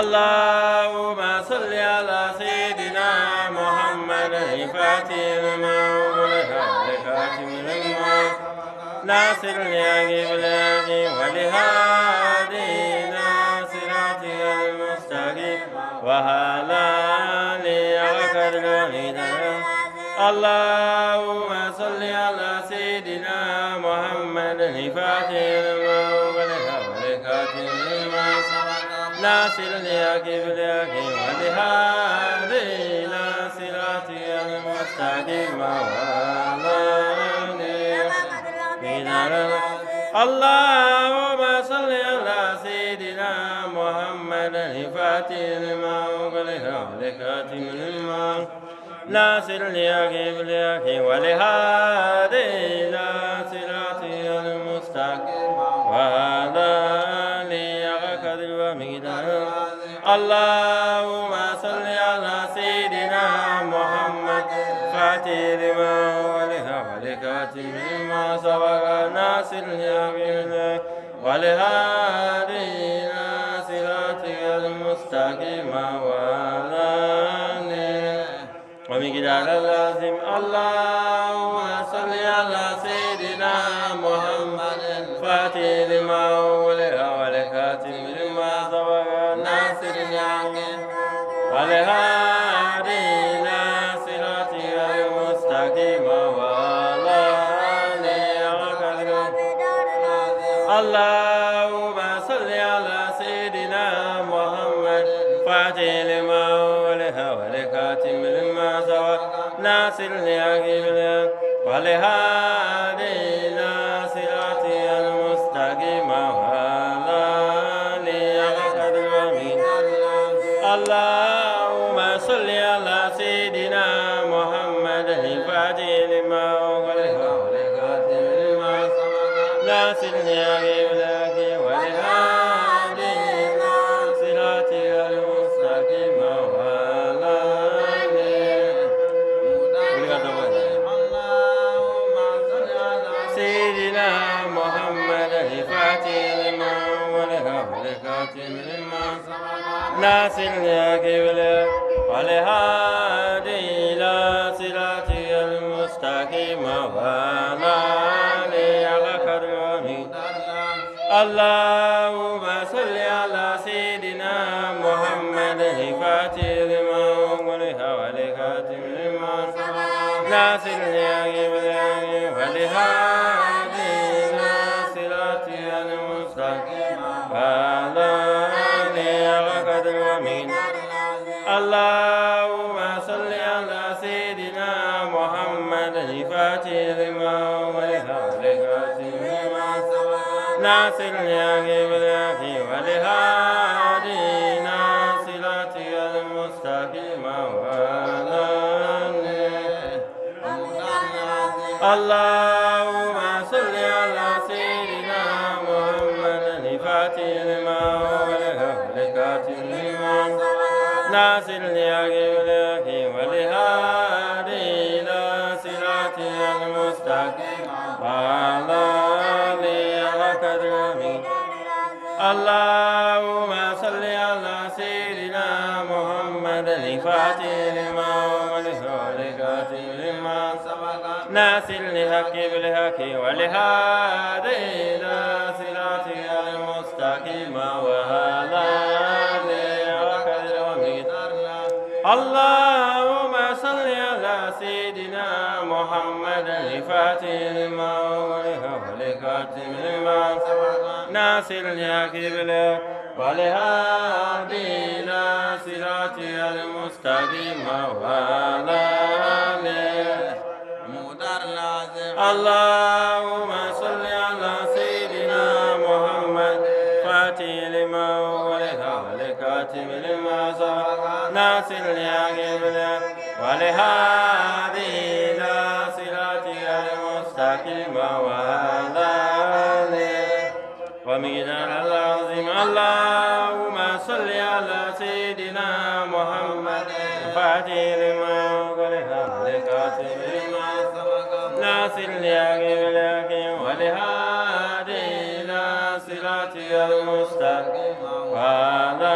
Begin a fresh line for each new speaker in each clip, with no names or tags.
اللهم صل على سيدنا محمد الفاتح لما أغلق والخاتم لما ناصر الحق بالحق والهادي إلى صراطك المستقيم وعلى آله وصحبه وسلم. اللهم صل على سيدنا محمد الفاتح لما أغلق والخاتم لما ناصر الحق بالحق والهادي إلى صراطك المستقيم وعلى اللهم صل على سيدنا محمد الفاتح لما أغلق والخاتم لما ناصر الحق بالحق والهادي إلى صراطك المستقيم وعلى آله قدر ومقدار. اللهم صل على سيدنا محمد فاتح لما أغلق والخاتم لما سبق ناصر الحق بالحق والهادي إلى صراطك المستقيم وعلى آله ومقدار اللازم. اللهم صل على سيدنا محمد فاتح لما أغلق والخاتم لما سبق ناصر الحق والهادي إلى صراطك المستقيم وعلى آله وصحبه. اللهم صل على سيدنا محمد فاتح لما أغلق والخاتم لما سبق ناصر الحق بالحق والهادي إلى صراطك المستقيم وعلى آله وصحبه. اللهم صل على سيدنا محمد الفاتح لما أغلق والخاتم لما سبق ناصر الحق بالحق والهادي إلى صراطك المستقيم وعلى آله. سيدنا محمد الفاتح لما أغلق والخاتم لما سبق ناصر الحق بالحق والهادي إلى صراطك المستقيم وعلى آله قدر ومقدار. اللهم صل على سيدنا محمد الفاتح لما أغلق والخاتم لما سبق ناصر الحق بالحق والهادي إلى صراطك المستقيم وعلى آله قدر ومقدار. اللهم صل على سيدنا محمد الفاتح لما أغلق والخاتم لما سبق ناصر الحق بالحق والهادي إلى صراطك المستقيم وعلى آله. اللهم صل على سيدنا محمد الفاتح لما أغلق والخاتم لما سبق ناصر الحق بالحق والهادي إلى صراطك المستقيم وعلى آله قدر ومقدار. اللهم صل على سيدنا محمد الفاتح لما أغلق والخاتم لما سبق ناصر الحق بالحق والهادي إلى صراطك المستقيم وعلى آله قدر ومقدار. اللهم صل على سيدنا محمد الفاتح لما أغلق والخاتم لما سبق ناصر الحق بالحق والهادي إلى صراطك المستقيم وعلى آله. اللهم صل على سيدنا محمد فاتح لما أغلق والخاتم لما سبق ناصر الحق بالحق والهادي إلى صراطك المستقيم وعلى آله ومقدار العظيم. اللهم صل على سيدنا محمد فاتح لما أغلق والخاتم لما سبق ناصر الحق بالحق والهادي إلى صراطك المستقيم وعلى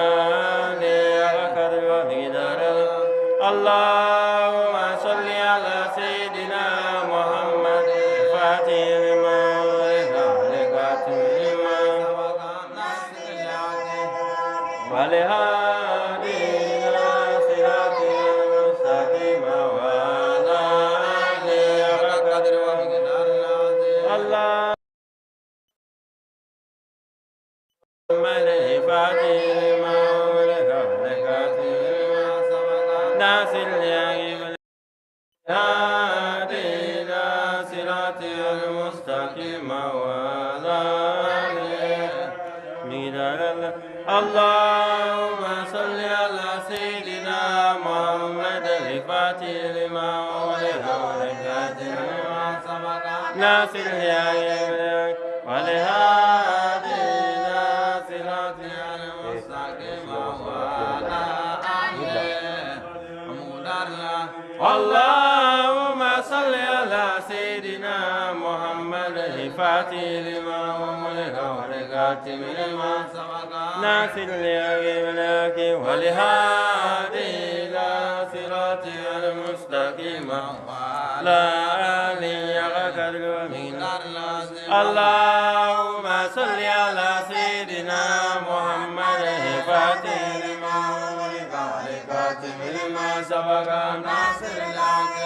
الفاتح لما أغلق والخاتم لما سبق ناصر الحق والهادي إلى صراطك المستقيم وعلى آله حق قدره ومقداره العظيم اللهم الفاتح لما أغلق والخاتم لما سبق ناصر الحق هادي إلى صراطك المستقيم وعلى آله مقدار اللهم صل على سيدنا محمد الفاتح لما أغلق والخاتم لما سبق ناصر الحق والهادي إلى صراطك المستقيم وعلى آله مقدار اللهم صل على سيدنا محمد الفاتح لما أغلق والخاتم لما سبق ناصر الحق والهادي إلى صراطك المستقيم وعلى آله حق قدره اللهم صل على سيدنا محمد الفاتح لما أغلق والخاتم لما سبق ناصر الحق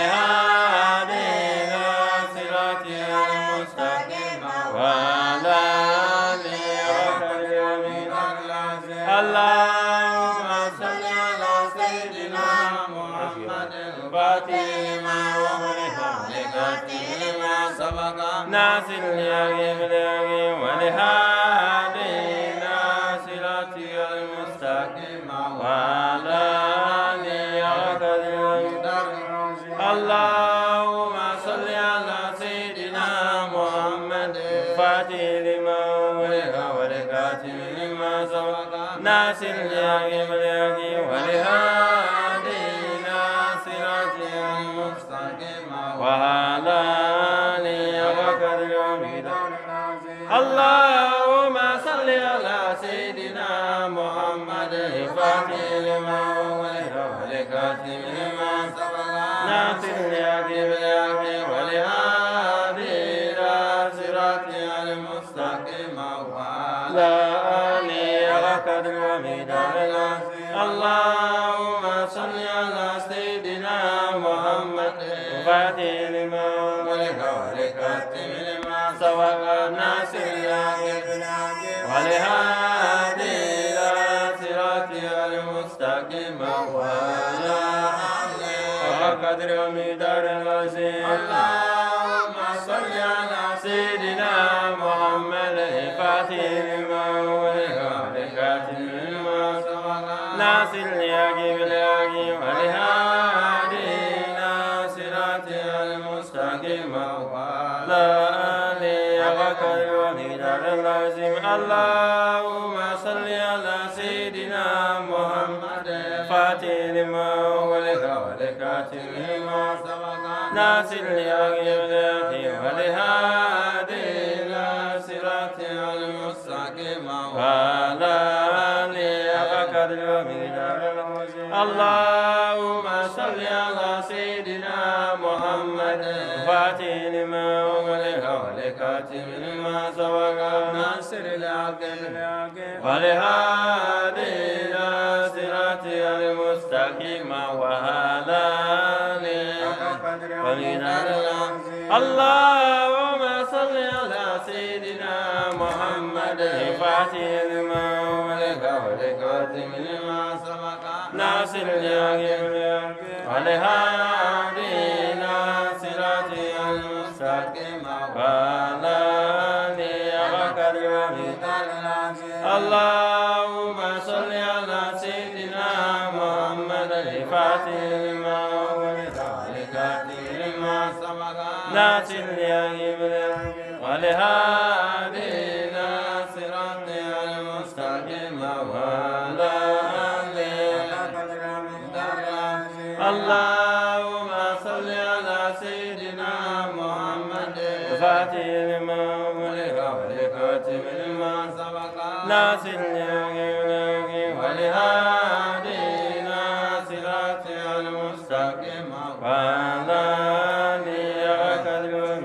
والهادي إلى صراطك المستقيم وعلى آله حق قدره اللهم صل على سيدنا محمد الفاتح لما أغلق والخاتم لما سبق ناصر الحق والهادي إلى صراطك المستقيم وعلى آله حق قدره اللهم صل على سيدنا محمد الفاتح لما أغلق والخاتم لما سبق ناصر الحق والهادي إلى صراطك المستقيم وعلى آله حق قدره اللهم صل على سيدنا محمد الفاتح لما أغلق والخاتم لما سبق ناصر الحق والهادي إلى صراطك المستقيم وعلى آله حق قدره اللهم صل على سيدنا محمد الفاتح لما أغلق والخاتم لما سبق ناصر الحق والهادي إلى صراطك المستقيم وعلى آله حق قدره ومقداره العظيم اللهم صل على سيدنا محمد الفاتح لما أغلق والخاتم لما سبق ناصر الحق بالحق والهادي إلى صراطك المستقيم وعلى آله حق قدره ومقداره العظيم اللهم صل على سيدنا محمد الفاتح لما أغلق والخاتم لما سبق ناصر الحق بالحق والهادي إلى صراطك المستقيم وعلى آله حق قدره ومقداره العظيم اللهم صل على سيدنا محمد الفاتح لما أغلق والخاتم لما سبق ناصر الحق بالحق والهادي إلى صراطك المستقيم وعلى آله حق قدره ومقداره العظيم اللهم صل على سيدنا محمد الفاتح لما أغلق والخاتم لما سبق ناصر الحق بالحق والهادي إلى صراطك المستقيم وعلى آله حق قدره ومقداره العظيم اللهم صل على سيدنا محمد الفاتح لما أغلق والخاتم لما سبق ناصر الحق بالحق والهادي إلى صراطك المستقيم وعلى آله حق قدره ومقداره العظيم اللهم صل على سيدنا محمد الفاتح لما أغلق والخاتم لما سبق ناصر الحق بالحق والهادي إلى صراطك المستقيم وعلى آله حق قدره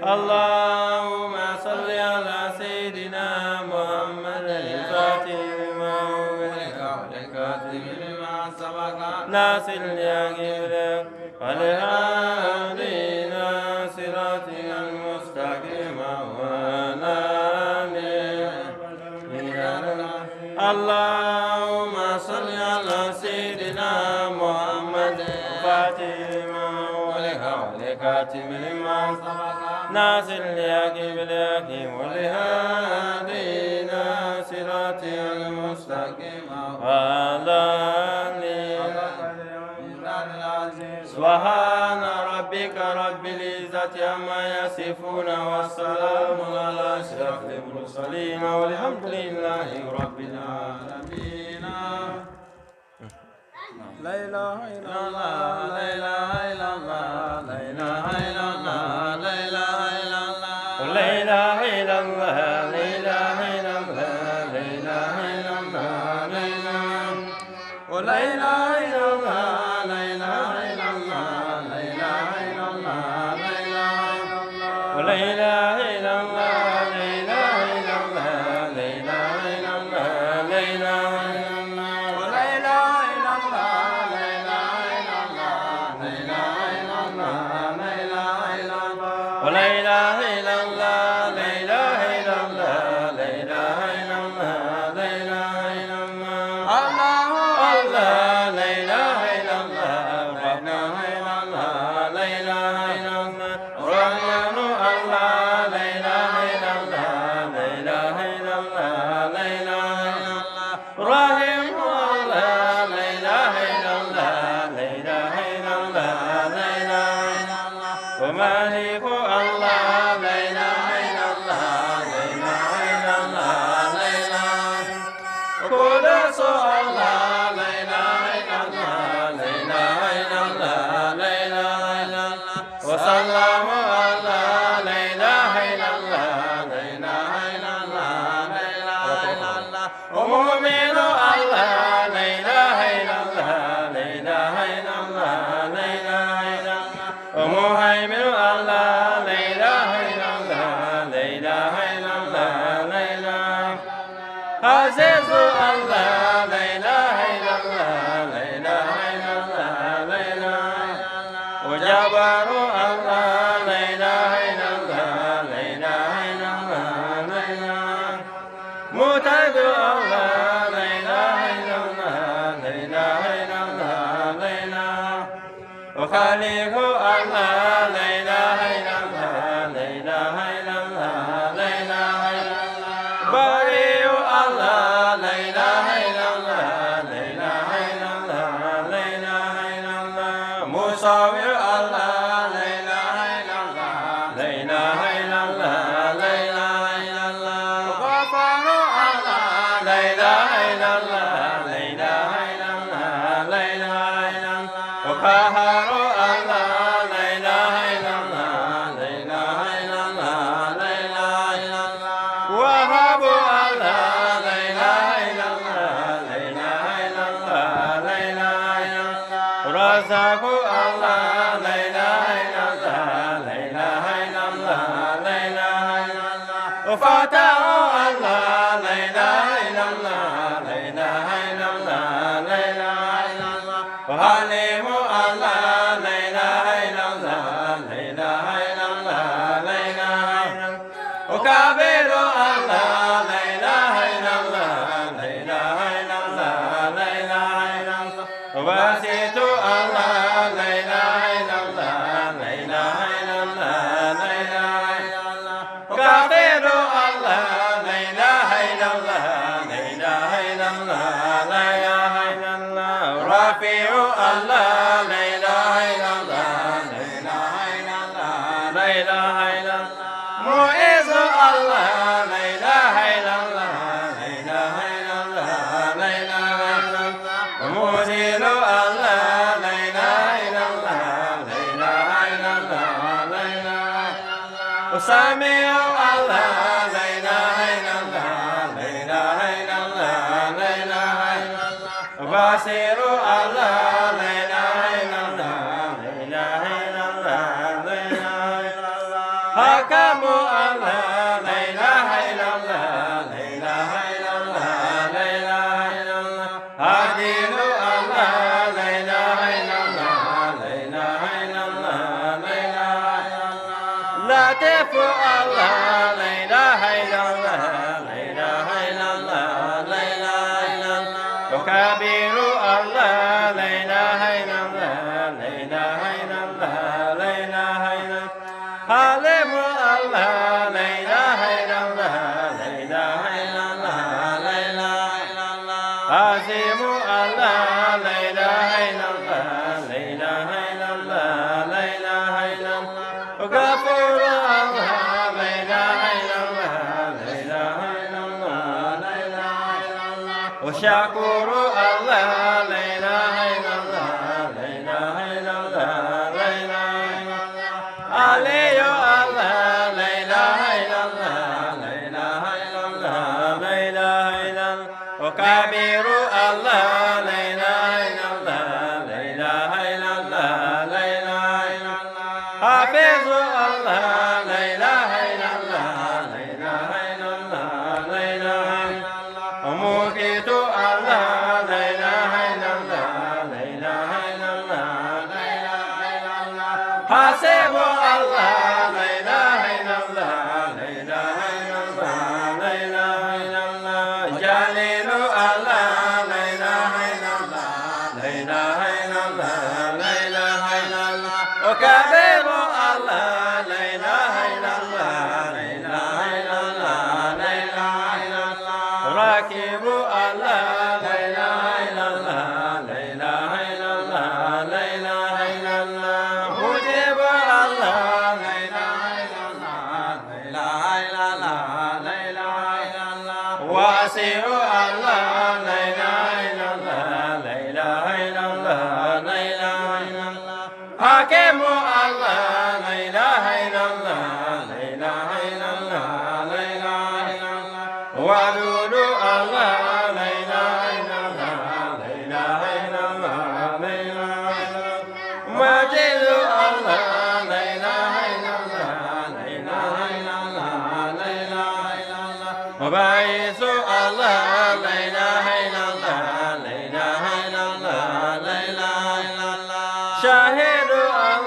اللهم صل على سيدنا محمد الفاتح لما أغلق والكاتب لما سبق ناصر الحق بالحق والهادي إلى صراطك المستقيم وعلى آله اللهم صل على سيدنا محمد الفاتح لما أغلق والكاتب لما سبق ناصر الحق بالحق والهادي إلى صراطك المستقيم وعلى آله سبحان ربك رب العزة عما يصفون والسلام على أشرف المرسلين والحمد لله رب العالمين. لا إله إلا الله لا إله إلا الله لا إله إلا الله لا إله إلا الله لا إله إلا الله لا إله إلا الله لا إله إلا الله لا إله إلا الله لا إله إلا الله لا إله إلا الله لا إله إلا الله لا إله إلا الله لا إله إلا الله لا إله إلا الله لا إله إلا الله لا إله إلا الله لا إله إلا الله لا إله إلا الله ولا إله إلا الله لا إله إلا الله لا إله إلا الله لا إله إلا الله الله الله لا إله إلا الله ربنا إلا الله لا إله إلا الله رحمن الله لا إله إلا الله لا إله إلا الله لا إله إلا الله رحيم الله لا إله إلا الله لا إله إلا الله لا إله إلا الله ومالك الله لا إله إلا الله لا إله إلا الله لا إله قدس الله لا إله إلا الله لا إله إلا الله لا إله إلا الله وسلم على لا إله إلا الله لا إله إلا الله لا إله إلا الله ومؤمن الله لا إله إلا الله لا إله إلا الله لا إله إلا الله ومهيمن الله لا إله إلا الله لا إله إلا الله لا إله عزيز الله لا إله إلا الله لا إله إلا الله لا إله وجبار الله لا إله إلا الله لا إله إلا الله لا إله متعب الله لا إله إلا الله لا إله إلا الله لا إله وخالق الله لا إله إلا الله لا إله إلا الله لا إله إلا الله بارئ الله لا إله إلا الله لا إله إلا الله لا إله إلا الله مصور الله لا إله إلا الله لا إله إلا الله لا إله إلا الله غفار الله لا إله إلا الله لا إله إلا الله لا إله إلا الله وقهار الله لا إله إلا الله لا إله إلا الله لا إله إلا الله وهاب الله لا إله إلا الله لا إله إلا الله لا إله إلا الله رزاق الله لا إله إلا الله لا إله إلا الله لا إله إلا الله وفتح الله لا إله إلا الله لا إله إلا الله لا إله إلا الله وحليم الله لا إله إلا الله لا إله إلا الله لا إله إلا الله وكبير الله لا إله إلا الله لا إله إلا الله لا إله إلا الله وباسط الله لا إله إلا الله لا إله إلا الله لا إله إلا الله وكبير الله لا إله إلا الله لا إله إلا الله لا إله إلا الله رفيع الله لا إله إلا الله لا إله إلا الله لا إله إلا الله معز الله لا إله إلا الله لا إله إلا الله لا إله إلا الله ومذل الله لا إله إلا الله لا إله إلا الله لا إله إلا الله وسميع الله لا إله إلا الله لا إله إلا الله لا إله إلا الله وبصير الله لا إله إلا الله لا إله إلا الله لا إله إلا الله حكم الله لا إله إلا الله لا إله إلا الله لا إله إلا الله عدل الله لا إله إلا الله لا إله إلا الله لا إله إلا الله لطيف الله لا إله إلا الله لا إله إلا الله لا إله إلا الله وكبير الله لا إله إلا الله لا إله إلا الله لا إله إلا الله حليم الله لا إله إلا الله لا إله إلا الله لا إله إلا الله عظيم الله لا إله إلا الله لا إله إلا الله لا إله إلا الله غفور الله لا إله إلا الله لا إله إلا الله لا إله إلا الله وشكور الله لا إله إلا الله لا إله إلا الله لا إله إلا الله علي الله لا إله إلا الله لا إله إلا الله لا إله إلا الله وكبير الله لا إله إلا الله لا إله إلا الله لا إله إلا الله حافظ الله لا إله إلا الله لا إله إلا الله لا إله إلا الله وموقت الله لا إله إلا الله لا إله إلا الله لا إله إلا الله حاسب الله لا إله إلا الله لا إله إلا الله لا إله إلا الله جليل الله لا إله إلا الله لا إله إلا الله لا إله إلا الله وكبير الله لا إله إلا الله لا إله إلا الله لا إله إلا الله راكب الله لا إله إلا الله لا إله إلا الله لا إله إلا الله مجيب الله لا إله إلا الله لا إله إلا الله لا إله إلا الله واسع الله لا إله إلا الله لا إله إلا الله لا إله إلا الله حكيم الله لا إله إلا الله لا إله إلا الله لا إله إلا الله ودود الله لا إله إلا الله لا إله إلا الله لا إله إلا الله مجيد الله لا إله إلا الله لا إله إلا الله لا إله إلا الله مبعث الله لا إله إلا الله لا إله إلا الله لا إله إلا الله شاهد الله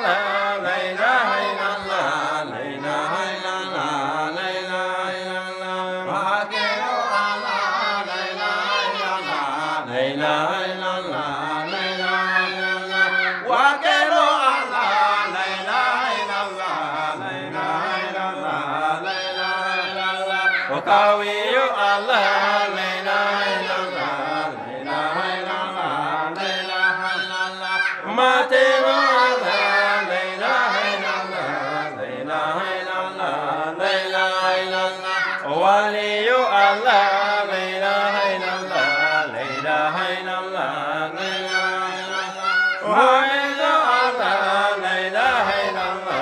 لا إله إلا الله لا إله إلا الله لا إله إلا الله محكم الله لا إله إلا الله لا إله إلا الله لا إله إلا الله وكيل الله لا إله إلا الله لا إله إلا الله لا إله إلا الله وقوي الله لا إله إلا الله لا إله إلا الله لا إله إلا الله متين الله لا إله إلا الله لا إله إلا الله لا إله إلا الله ولي الله لا إله إلا الله لا إله إلا الله لا إله إلا الله معيذ الله لا إله إلا الله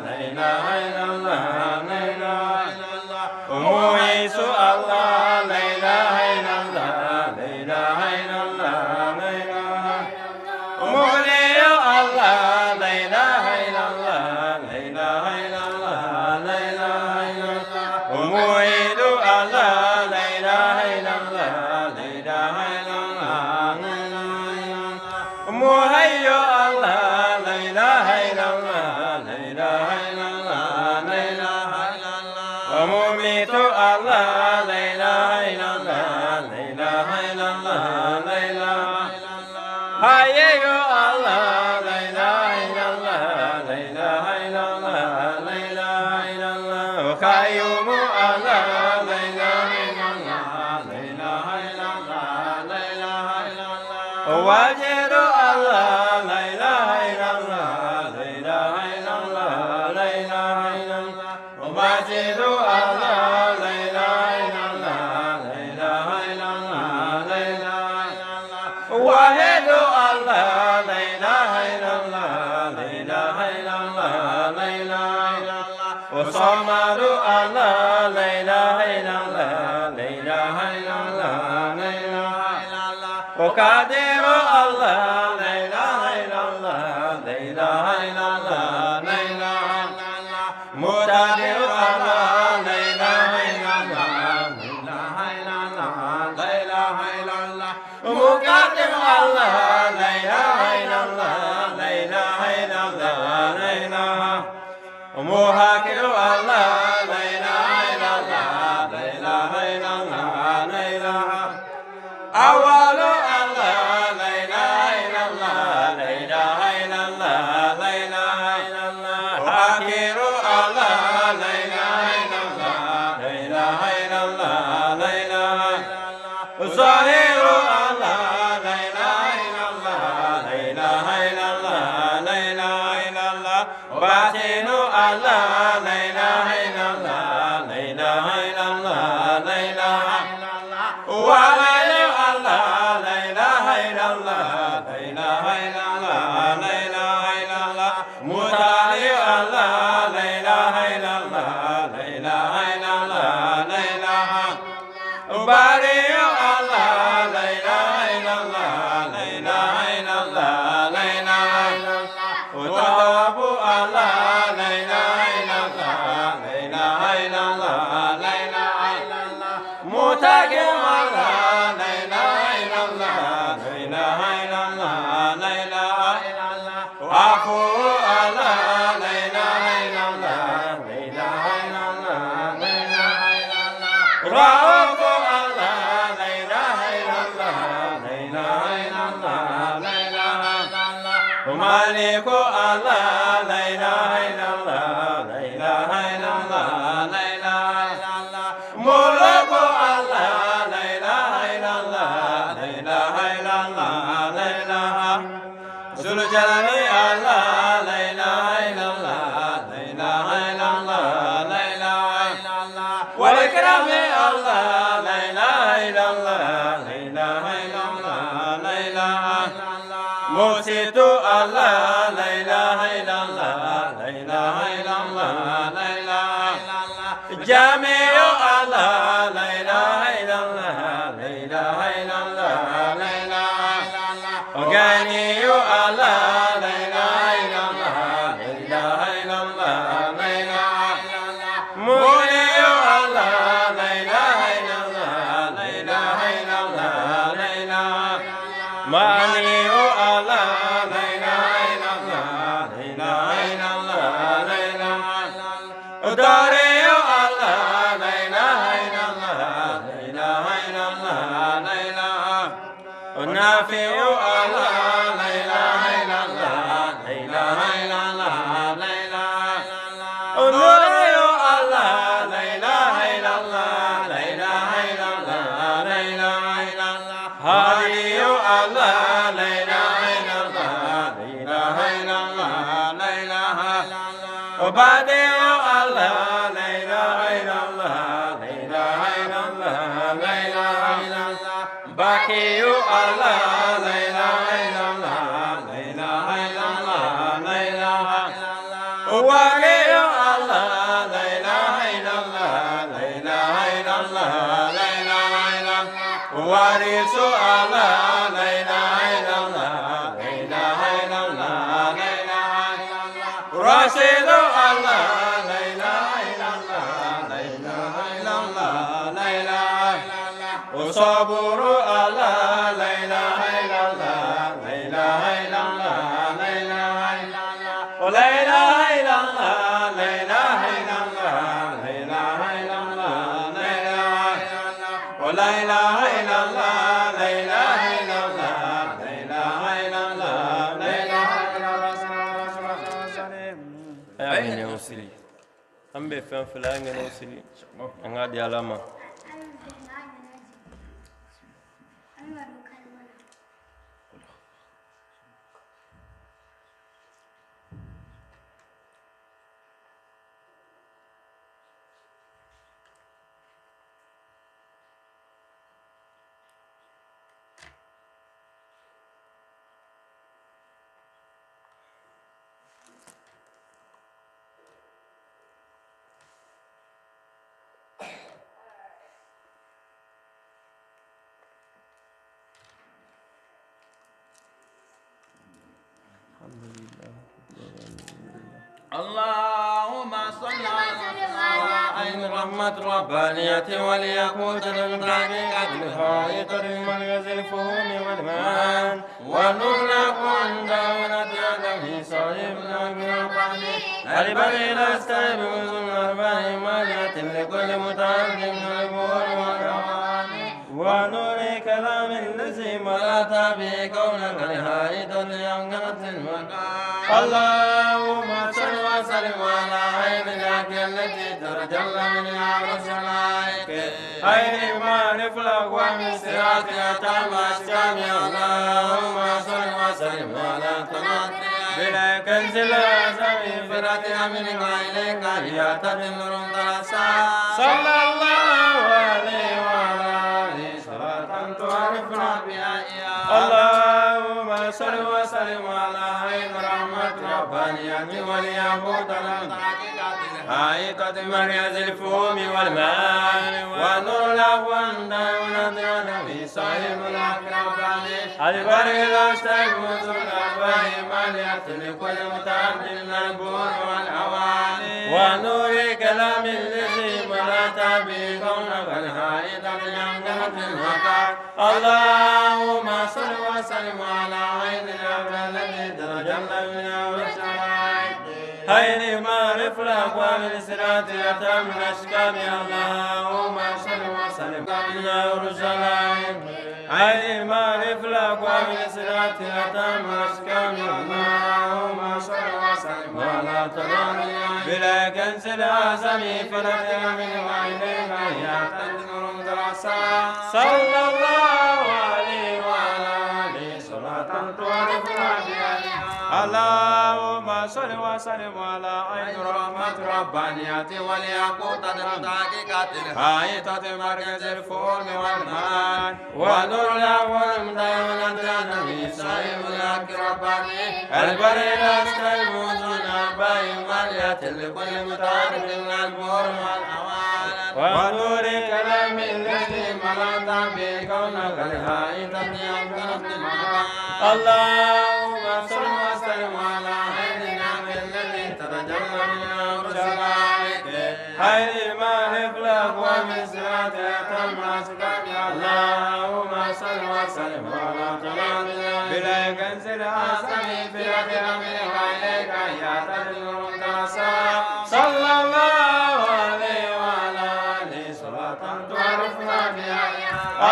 لا إله إلا الله لا إله إلا الله معيذ الله لا إله إلا الله لا إله إلا الله لا إله مولي الله لا إله إلا الله لا إله إلا الله لا إله إلا الله ومعيد الله لا إله إلا الله لا إله إلا الله لا إله إلا الله مهيئ الله لا إله إلا الله لا إله إلا الله لا إله إلا الله ومميت الله لا إله إلا الله لا إله إلا الله لا إله إلا الله حيي الله لا إله إلا الله لا إله إلا الله لا إله إلا الله وقيوم الله لا إله إلا الله لا إله إلا الله لا إله إلا الله واجد الله لا إله إلا الله لا إله إلا الله لا إله إلا الله وماجد الله لا إله إلا الله لا إله إلا الله لا إله إلا الله واحد الله لا إله إلا الله لا إله إلا الله لا إله إلا الله وصمد الله لا إله إلا الله لا إله إلا الله لا إله إلا الله وقادر الله لا إله إلا الله لا إله إلا الله لا إله إلا الله مقتدر الله لا إله إلا الله لا إله إلا الله مقدم الله لا إله إلا الله لا إله إلا الله لا إله محاكم الله لا إله إلا الله لا إله إلا الله لا إله أول الله لا إله إلا الله لا إله إلا الله لا إله إلا الله آخر الله لا إله إلا الله لا إله إلا الله لا إله ظاهر الله لا إله إلا الله لا إله إلا الله لا إله إلا الله باطن الله لا إله إلا الله لا إله إلا الله لا إله وغير الله لا إله إلا الله لا إله إلا الله لا إله إلا الله مطالع الله لا إله إلا الله لا إله إلا الله لا إله بارئ الله لا إله إلا الله لا إله إلا الله لا إله وتواب الله لا إله إلا الله لا إله إلا الله لا إله إلا الله متقم الله لا إله إلا الله لا إله إلا الله لا إله إلا الله عفو الله لا إله إلا الله لا إله إلا الله لا إله إلا الله رؤوف الله لا إله إلا الله لا إله إلا الله لا إله إلا الله مالك الله لا إله إلا الله لا إله إلا الله لا إله إلا الله ملك الله لا إله إلا الله لا إله إلا الله لا إله ذو الجلال الله لا إله إلا الله لا إله إلا الله لا إله إلا الله والإكرام الله لا إله إلا الله لا إله إلا الله لا إله إلا الله مقسط الله لا إله إلا الله لا إله إلا الله لا إله إلا الله جميع الله لا إله إلا الله لا إله إلا الله لا إله إلا الله غني الله لا إله إلا الله لا إله إلا الله لا إله إلا الله مغني الله لا إله إلا الله لا إله إلا الله لا إله مانع الله لا إله إلا الله لا إله إلا الله لا إله داري الله لا إله إلا الله لا إله إلا الله لا إله نافع الله لا إله إلا الله لا إله إلا الله لا إله نوري الله لا إله إلا الله لا إله إلا الله لا إله إلا الله هادي الله لا إله إلا الله لا إله إلا الله لا إله إلا الله بديع الله لا إله إلا الله لا إله إلا الله لا إله إلا الله باقي الله لا إله إلا الله لا إله إلا الله لا إله إلا الله وغير الله لا إله إلا الله لا إله إلا الله لا إله إلا الله وارث الله لا إله إلا الله لا إله إلا الله لا إله إلا الله راشد الله لا إله إلا الله لا إله إلا الله لا إله إلا الله صبور الله لا إله إلا الله لا إله إلا الله لا إله إلا الله لا إله إلا الله لا إله إلا الله لا إله إلا الله لا إله إلا الله لا إله إلا الله لا إله إلا الله لا إله إلا الله لا إله إلا الله أين يوصلي أم بفهم فلان يوصلي أنا دي علامة اللهم صل عين رحمة ربانية والياقوت التحقيقات الحائطة بمركز الفهوم والمان والنور لكم داونة في صاحبنا برباني البري الأستاذ بوزن أربع مالية لكل متعلم من البور والرواني ونور كلام الذي ملأت به كونك لهائطة لأنقذت المكان اللهم صل وسلم على عين ذاك التي ترجل من عرش العائق عين معرف الأقوام الصراط أتم أشكام اللهم صل وسلم على طلعت بلا كنز الأعظم فراتها منك إليك هي تدمر درسا صلى الله عليه وعلى آله صلاة تعرفنا بها اللهم صل وسلم على عين رحمة ربانية والياقوت حائطة مركز الفهوم والمال ونور الأقوام داونة في صاحب الأكرام البر الأشتاق وزر الأربع مالية لكل متعد من البور والأواني ونور كلام الذي ملأت به كونك الحائطة لأنقذت المكان اللهم صل وسلم على عين الأبد الذي ترجمنا من الرسائل عين معرف الأقوام الصراط أتم الأشكام اللهم صل وسلم من الرسائل عين معرف الأقوام الصراط أتم الأشكام اللهم صل وسلم على تمام بلا كنز الأعظم فرد من عينيك يا تنور درسا صلى الله عليه وعلى آله صلاة تعرفنا بها اللهم صل وسلم على عين رحمة ربانية والياقوت التحقيقات الحائطة مركز الفهوم والمان ونور الأول دائما في صاحب الأكرباني البر الأسكى وزن أربع مالية لكل متعرف من البور والأوان ونور كلام الذي ملأت به كونك الحائطة أنقذت المكان اللهم صل وسلم على عين نعم الذي تتجلى من أرسلائك عين معرف الأقوام الصراط أتم أشكام اللهم صل وسلم على تمام بلا كنز الأعظم برحمة منك إليك يا تدمر درسا صلى الله عليه وعلى آله صلاة تعرفنا بها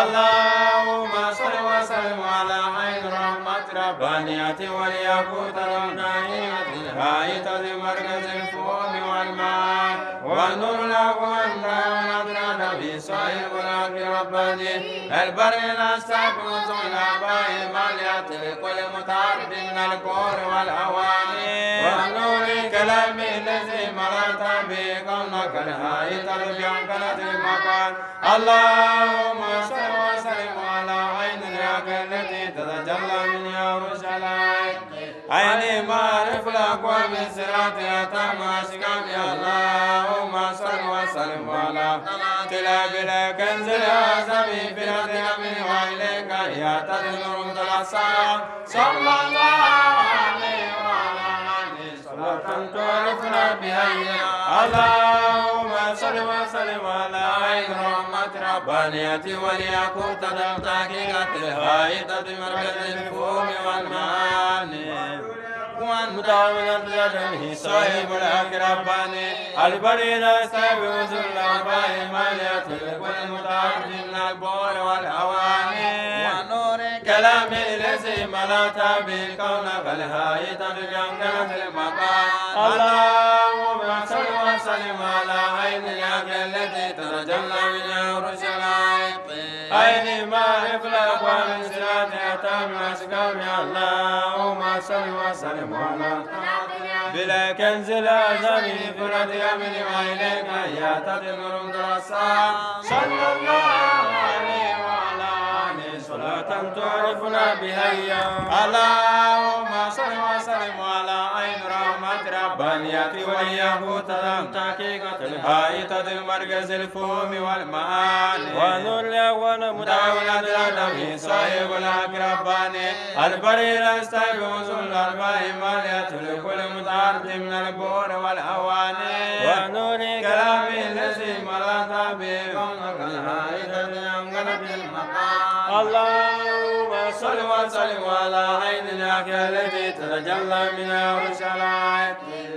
اللهم صل وسلم على عين رحمة ربانية والياقوت النائمة الحائطة مركز الفهوم والماء والنور الأقوام داونة في صاحب الأكرباني البر الأستاق وزن الأربع مالية لكل متعرف من الكور والأواني ونور كلام الذي ملأت به كونك الحائطة بأنقذت المكان اللهم صل وسلم على عين الياق التي تتجلى من يروشلايم عين معرف الأقوام الصراط أتم أشكام اللهم صل وسلم على تلا بلا كنز الأعظم برحمتك منه وإليك يا تدمر درسا صلى الله عليه وعلى آله صلاة تعرفنا بها اللهم صل وسلم على عين رحمة ربانية والياقوت التحقيقات الحائطة مركز الفهوم والمعاني والمتعاون بجدمه صاحب الأكرباني البريد أستاذ وزر الأربع مالية لكل متعرف من البور والأواني ونور كلام الذي ملأت به كونك الحائطة بأنقذت المكان اللهم صل وسلم على عين الياق التي تتجلى من يروشلايم عين معرف الأقوام الصراط أتم أشكام اللهم صل وسلم على بلا كنز الأعظم فرد من وإليك يا تدمر درسا صلى الله عليه وعلى آله صلاة تعرفنا بها اللهم صل وسلم على عين رحمة ربانية الماليات والياقوت تحقيقة الحائطة المركز الفهم والمعاني ونور الأول مداولة الأدب صاحب الأقرباني البرير استيقظ الأربع ماليات لكل متعرض من البور والأواني ونور كلام الذي ملأت به كونك الحائطة لأنقلة المقام اللهم صل وسلم على عين الأخيار التي تتجلى منها رسالات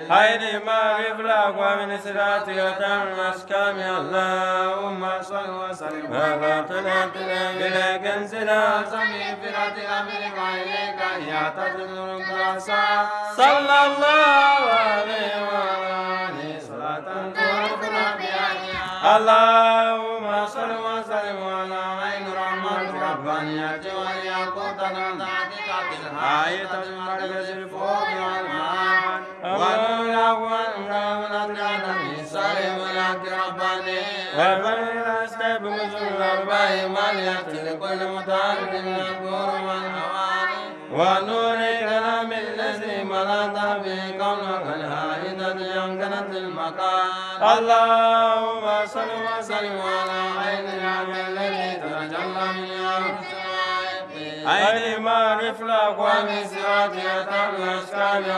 عين ما غفلك ومن سراتك تنسكام اللهم صل وسلم على تنتنا بلا كنزنا سمي فراتك منك وإليك يعتدل الرسال صلى الله عليه وآله صلاة ترفع بها اللهم صل وسلم على عين رحمة ربانية والياقوت الناطقة الحائطة المركز الفوق والمعان ونور من النبي صلى رباني ومن استبغض الأربع مالية لكل متعرض من البور والهواني ونور كلام الذي ملأت به كونك الحائطة يمكنت المكان اللهم صل وسلم على عين العمل الذي تتجلى منها عين ما رفلك ومسراتك تبلسك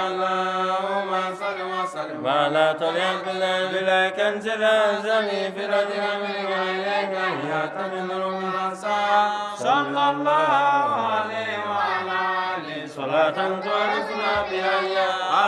اللهم صل وسلم على طريق بلا كنز الزمي في رجل من وإليك يعتمد الرسال صلى الله عليه وعلى آله صلاة تعرفنا بها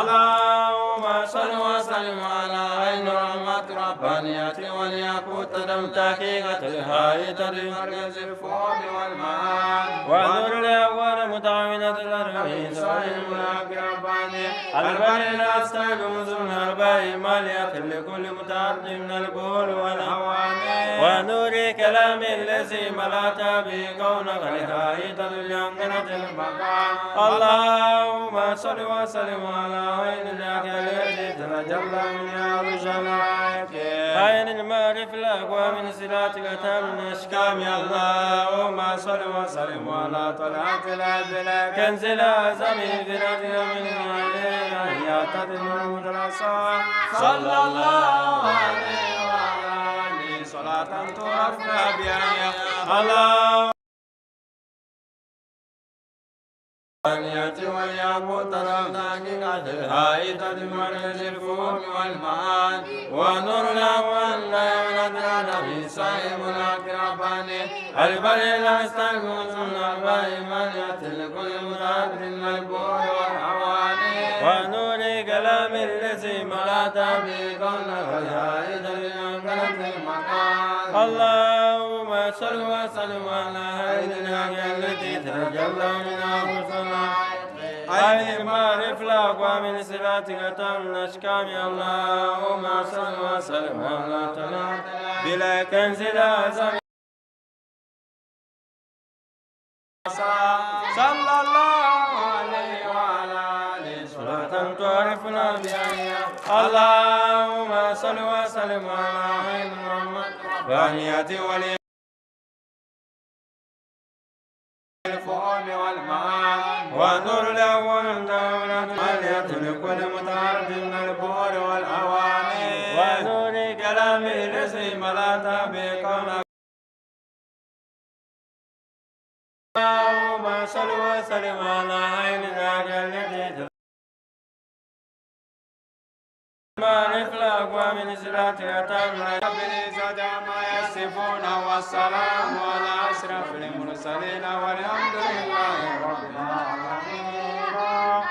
اللهم صل وسلم على عين رحمة ربانية والياقوت تحقيقة الحائطة المركز الفوق والمعان ونور الأول متعاونة الأربعين سعيد الأقرباني البرير أستيقظ الأربع مالية لكل متعرض من البول والهواني ونور كلام الذي ملأت به كونك الحائطة اليمكنة المقام اللهم صل وسلم على عين الأخيار التي تتجلى منها رسالات عين المعرف الأقوى من صلاتك تم أشكام اللهم صل وسلم على طلعة الأبلا كنز الأعظم في رجل من عليه يعتدل المدرسة صلى الله عليه وعلى آله صلاة تعرفنا بها الله واليات والياقوت تحقيقة الحائطة المركز الفهم والمعان ونور الأول لا يولد صاحب الأقرباني البرير استيقظ الأربع مالية لكل متعرض من البور والهواني ونور كلام الذي ملأت به كونك الحائطة لأنقلة المقام اللهم صل وسلم على هذه الأخيار التي تتجلى منها رسلا عين ما رفلك ومن صفاتك تم أشكام اللهم صل وسلم على طلعة بلا كنز الأعظم صلى الله عليه وعلى آله صلاة تعرفنا بها اللهم صل وسلم على عين رحمة ربانية ولي الفهم والمعان ونور الأول دولة مالية لكل متعرض من البور والأواني ونور كلام الذي ملأت به كونك اللهم صل وسلم على عين الأخيار التي ما رفلك ومن صلاتك تمنع بالعزة ما يصفون والسلام على أشرف المرسلين والحمد لله رب العالمين اللهم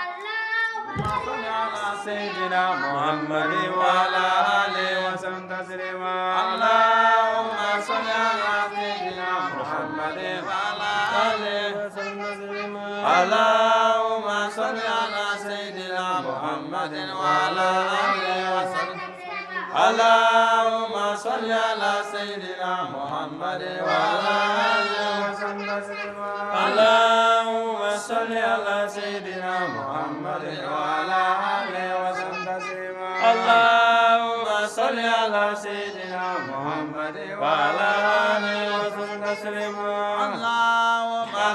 صل على سيدنا محمد وعلى آله وسلم تسليما اللهم صل على سيدنا محمد وعلى آله وسلم تسليما اللهم صل على سيدنا محمد وعلى آله وسلم اللهم صل على سيدنا محمد وعلى آله وسلم اللهم صل على سيدنا محمد وعلى آله وسلم اللهم صل على سيدنا محمد وعلى آله وسلم اللهم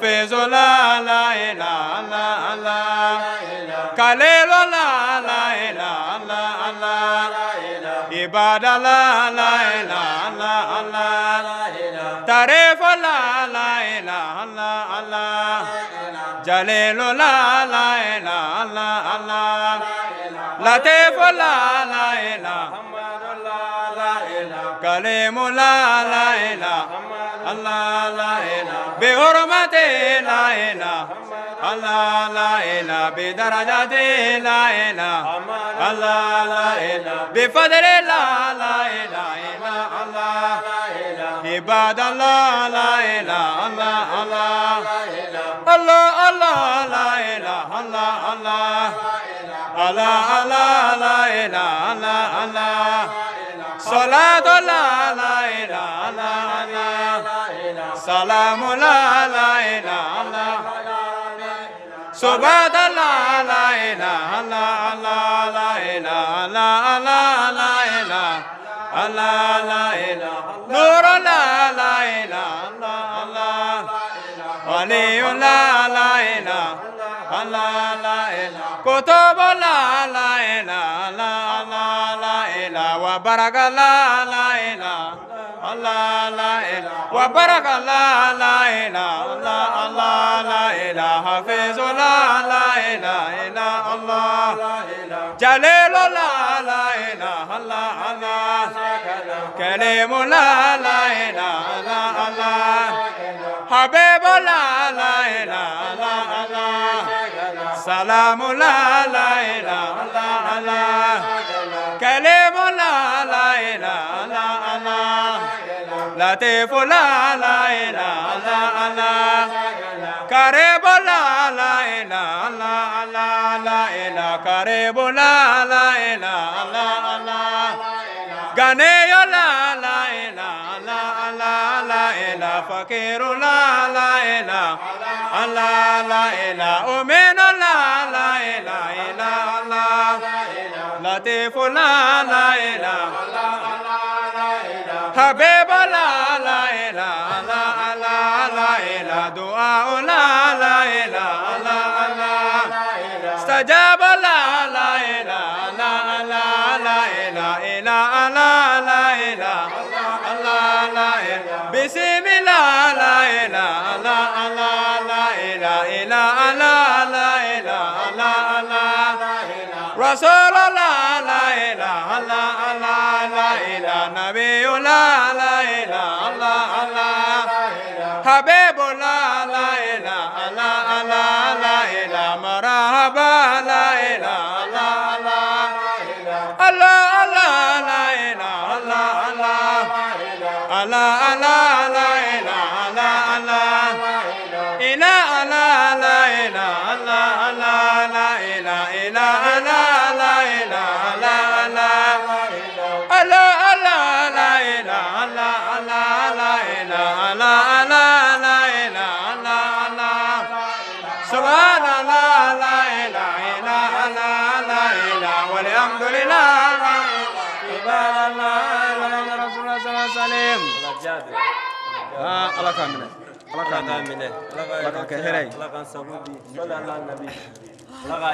حفيظ لا لا إله إلا الله كليل لا لا إله إلا الله عباد لا لا إله إلا الله تعريف لا لا إله إلا الله جليل لا لا إله إلا الله لطيف لا لا إله كليم لا لا إله الله لا إله بحرمة لا إله الله لا إله بدرجة لا إله الله لا إله بفضل لا لا إله إلا الله عباد الله لا إله الله الله الله الله لا إله الله الله الله الله لا إله الله الله صلاة لا لا إله الله الله سلام لا لا إله الله سبحان الله لا إله الله الله لا إله الله الله لا إله الله لا إله نور لا لا إله الله الله ولي لا لا إله الله لا إله كتب لا لا إله الله الله لا إله وبرك لا لا إله الله لا إله وبرك لا لا إله الله الله لا إله حفيظ لا لا إله إلا الله جليل لا لا إله الله الله كريم لا لا إله إلا الله حبيب لا لا إله إلا الله سلام لا لا إله إلا الله كريم لا لا إله إلا الله لطيف لا لا إله إلا الله قريب لا لا إله إلا الله لا إله قريب لا لا إله إلا الله غني لا لا إله إلا الله لا إله فقير لا لا إله الله لا إله أمين لا لا إله إلا الله لطيف لا لا إله حبيب لا لا إله لا لا لا إله دعاء لا لا إله لا لا استجاب لا لا إله لا لا لا إله إلا لا لا إله الله لا إله بسم الله لا إله لا لا لا إله إلا لا لا إله لا لا رسول الله لا إله لا لا لا إله نبي لا لا إله لا لا حبيب لا لا إله لا لا لا إله مرحبا لا إله لا لا الله الله لا إله لا الله الله الله لا إله لا الله إله لا لا إله لا الله لا إله إلا لا لا إله لا لا الله الله لا إله لا الله لا إله لا لا لا إله لا الله سبحان الله لا إله إلا لا لا إله والحمد لله عباد الله رسول الله صلى الله عليه وسلم الله كامل الله كامل الله كامل الله كان سعودي صلى الله عليه وسلم الله